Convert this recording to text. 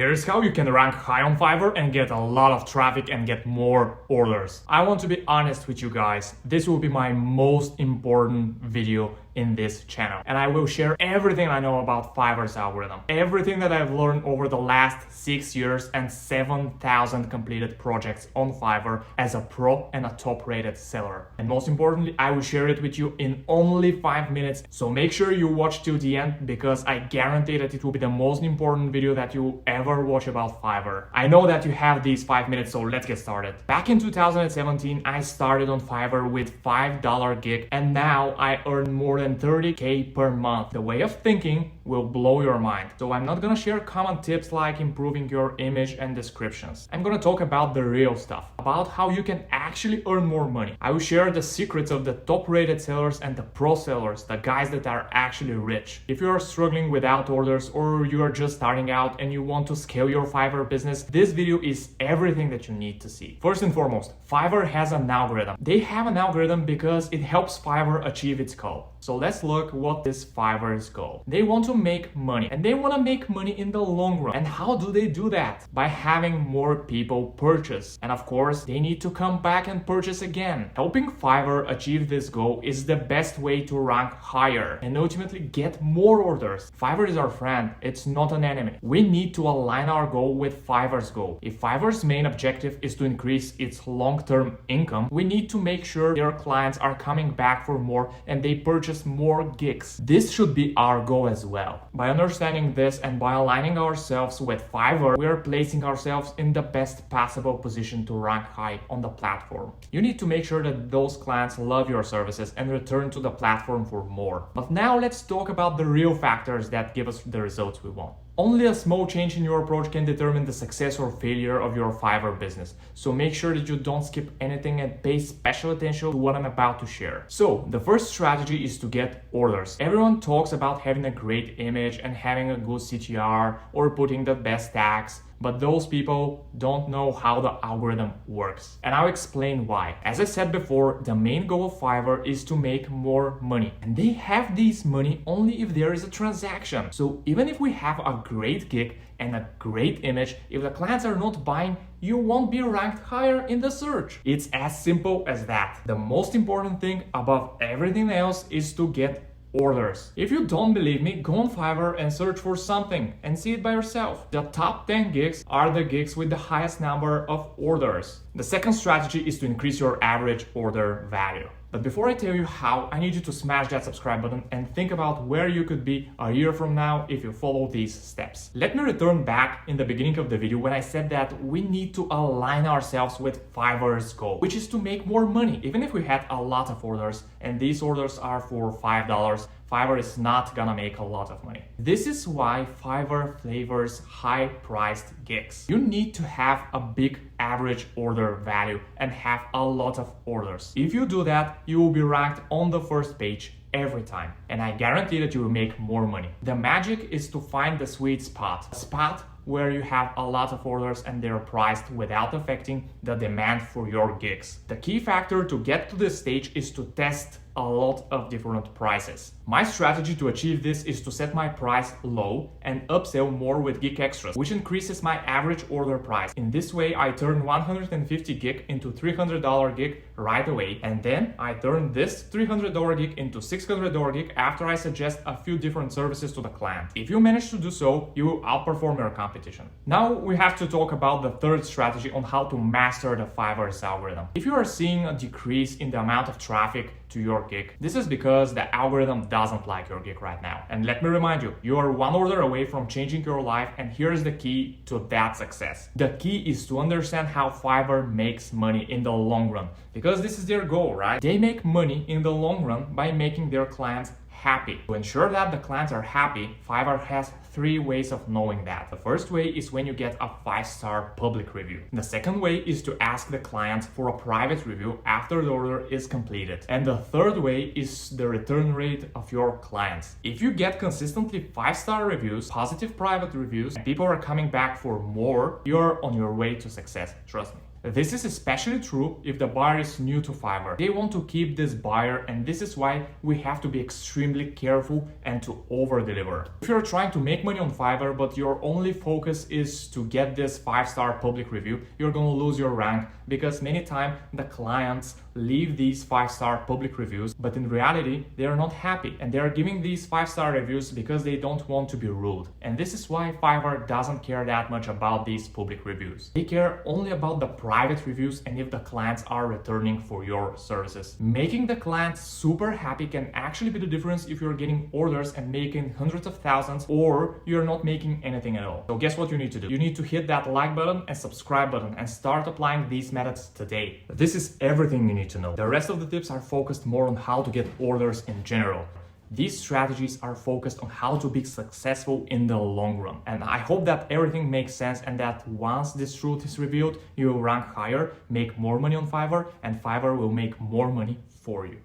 Here's how you can rank high on Fiverr and get a lot of traffic and get more orders. I want to be honest with you guys. This will be my most important video in this channel. And I will share everything I know about Fiverr's algorithm. Everything that I've learned over the last 6 years and 7,000 completed projects on Fiverr as a pro and a top rated seller. And most importantly, I will share it with you in only 5 minutes. So make sure you watch till the end because I guarantee that it will be the most important video that you will ever watch about Fiverr. I know that you have these 5 minutes, so let's get started. Back in 2017, I started on Fiverr with $5 gig and now I earn more than 30K per month. The way of thinking will blow your mind. So I'm not gonna share common tips like improving your image and descriptions. I'm gonna talk about the real stuff, about how you can actually earn more money. I will share the secrets of the top rated sellers and the pro sellers, the guys that are actually rich. If you are struggling without orders or you are just starting out and you want to scale your Fiverr business, this video is everything that you need to see. First and foremost, Fiverr has an algorithm. They have an algorithm because it helps Fiverr achieve its goal. So let's look what this Fiverr's goal. They want to make money and they want to make money in the long run. And how do they do that? By having more people purchase. And of course, they need to come back and purchase again. Helping Fiverr achieve this goal is the best way to rank higher and ultimately get more orders. Fiverr is our friend. It's not an enemy. We need to align our goal with Fiverr's goal. If Fiverr's main objective is to increase its long-term income, we need to make sure their clients are coming back for more and they purchase more gigs. This should be our goal as well. By understanding this and by aligning ourselves with Fiverr, we are placing ourselves in the best possible position to rank high on the platform. You need to make sure that those clients love your services and return to the platform for more. But now let's talk about the real factors that give us the results we want. Only a small change in your approach can determine the success or failure of your Fiverr business. So make sure that you don't skip anything and pay special attention to what I'm about to share. So the first strategy is to get orders. Everyone talks about having a great image and having a good CTR or putting the best tags. But those people don't know how the algorithm works. And I'll explain why. As I said before, the main goal of Fiverr is to make more money. And they have this money only if there is a transaction. So even if we have a great gig and a great image, if the clients are not buying, you won't be ranked higher in the search. It's as simple as that. The most important thing above everything else is to get orders. If you don't believe me, go on Fiverr and search for something and see it by yourself. The top 10 gigs are the gigs with the highest number of orders. The second strategy is to increase your average order value. But before I tell you how, I need you to smash that subscribe button and think about where you could be a year from now if you follow these steps. Let me return back in the beginning of the video when I said that we need to align ourselves with Fiverr's goal, which is to make more money. Even if we had a lot of orders and these orders are for $5, Fiverr is not gonna make a lot of money. This is why Fiverr favors high-priced gigs. You need to have a big average order value and have a lot of orders. If you do that, you will be ranked on the first page every time. And I guarantee that you will make more money. The magic is to find the sweet spot. A spot where you have a lot of orders and they're priced without affecting the demand for your gigs. The key factor to get to this stage is to test a lot of different prices. My strategy to achieve this is to set my price low and upsell more with gig extras, which increases my average order price. In this way, I turn 150 gig into $300 gig right away, and then I turn this $300 gig into $600 gig after I suggest a few different services to the client. If you manage to do so, you will outperform your competition. Now we have to talk about the third strategy on how to master the Fiverr's algorithm. If you are seeing a decrease in the amount of traffic to your gig, this is because the algorithm doesn't like your gig right now. And let me remind you, you are one order away from changing your life, and here's the key to that success. The key is to understand how Fiverr makes money in the long run, because this is their goal, right? They make money in the long run by making their clients happy. To ensure that the clients are happy, Fiverr has 3 ways of knowing that. The first way is when you get a 5-star public review. The second way is to ask the client for a private review after the order is completed. And the third way is the return rate of your clients. If you get consistently 5-star reviews, positive private reviews, and people are coming back for more, you're on your way to success. Trust me. This is especially true if the buyer is new to Fiverr. They want to keep this buyer, and this is why we have to be extremely careful and to over-deliver. If you're trying to make money on Fiverr, but your only focus is to get this 5-star public review, you're gonna lose your rank, because many times the clients leave these 5-star public reviews, but in reality, they are not happy, and they are giving these 5-star reviews because they don't want to be rude. And this is why Fiverr doesn't care that much about these public reviews. They care only about the private reviews and if the clients are returning for your services. Making the clients super happy can actually be the difference if you're getting orders and making hundreds of thousands, or you're not making anything at all. So guess what you need to do? You need to hit that like button and subscribe button and start applying these methods today. This is everything you need to know. The rest of the tips are focused more on how to get orders in general. These strategies are focused on how to be successful in the long run. And I hope that everything makes sense and that once this truth is revealed, you will rank higher, make more money on Fiverr, and Fiverr will make more money for you.